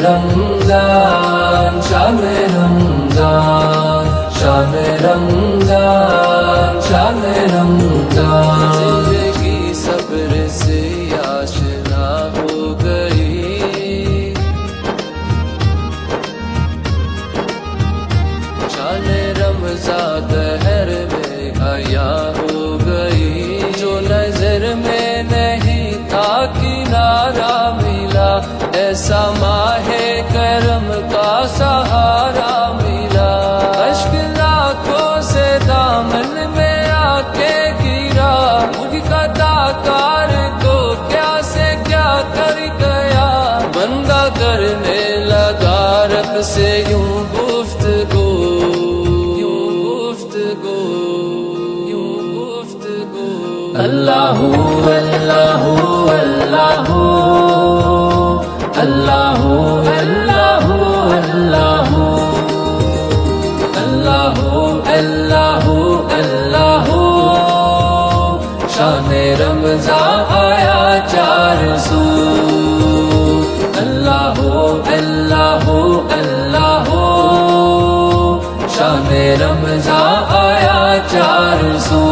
रमजान, शान रमजान, शान रमजान, शान रमजान। जिंदगी सब्र से आशना हो गई, शान रमजान कहर में हया हो गई। जो नजर में नहीं था किनारा मिला, ऐसा माहे करम का सहारा मिला। अश्क लाखों से दामन में आके गिरा, उनका दातार को क्या से क्या कर गया। बंदा करने लगा रब से यूं गुफ्तगू, यूं गुफ्तगू, यूं गुफ्तगू। अल्लाहू अल्लाहू अल्लाहू अल्लाहू अल्लाहू अल्लाहू अल्लाहू अल्लाहू अल्लाहू। शान रमजान आया 400। अल्लाहू अल्लाहू अल्लाहू। शान रमजान आया 400।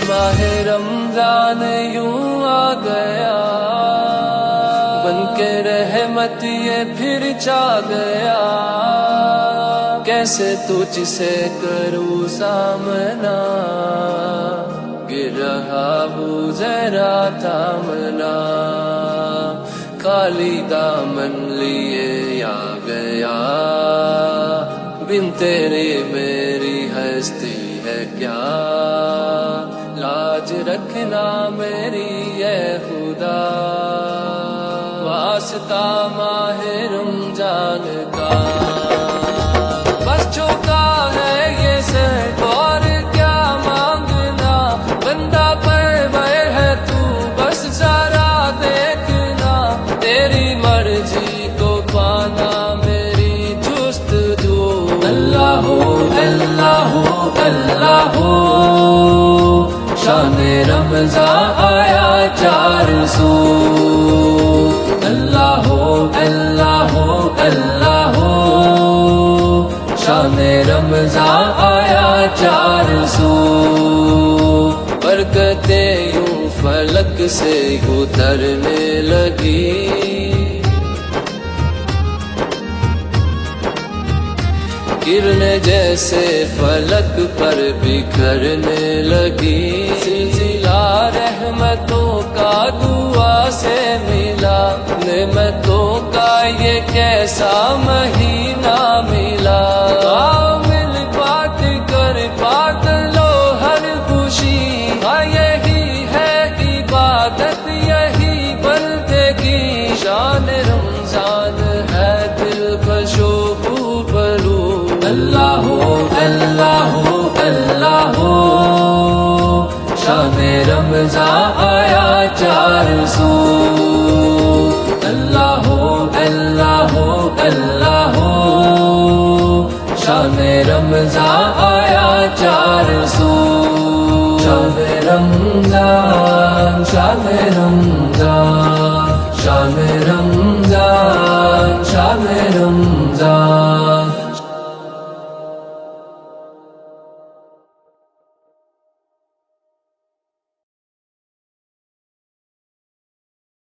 माहे रमजान यूं आ गया, बनके रहमत ये फिर छा गया। कैसे तुझसे करूं सामना, गिर रहा हूँ जरा थामना। खाली दामन लिए आ गया, बिन तेरे मेरी हस्ती है क्या। लाज रखना मेरी ये खुदा, वास्ता माहे रमजान का। बस चौका है ये सह और क्या मांगना। बंदा पर है तू बस जरा देखना। तेरी मर्जी को पाना मेरी जुस्तजू। अल्लाहू अल्लाहू अल्लाहू। शान रमजान आया 400। अल्लाहू अल्लाहू अल्लाहू। शान रमजान आया 400। बरकतें यूं फलक से उतरने लगी, किरणें जैसे फलक पर बिखरने लगी। सिलसिला रहमतों का दुआ से मिला, नेमतों का ये कैसा महीना मिला। आओ मिल बात कर बात लो हर खुशी। हाँ यही है इबादत यही बंदगी। शान रमजान है दिल कशो बलू। अल्लाहू अल्लाहू अल्लाहू। शान रमजान आया 400। अल्लाहू अल्लाहू अल्लाहू। शान रमजान आया 400। शान रमजान, शान रमजान, शान रमजान, शान रमजान।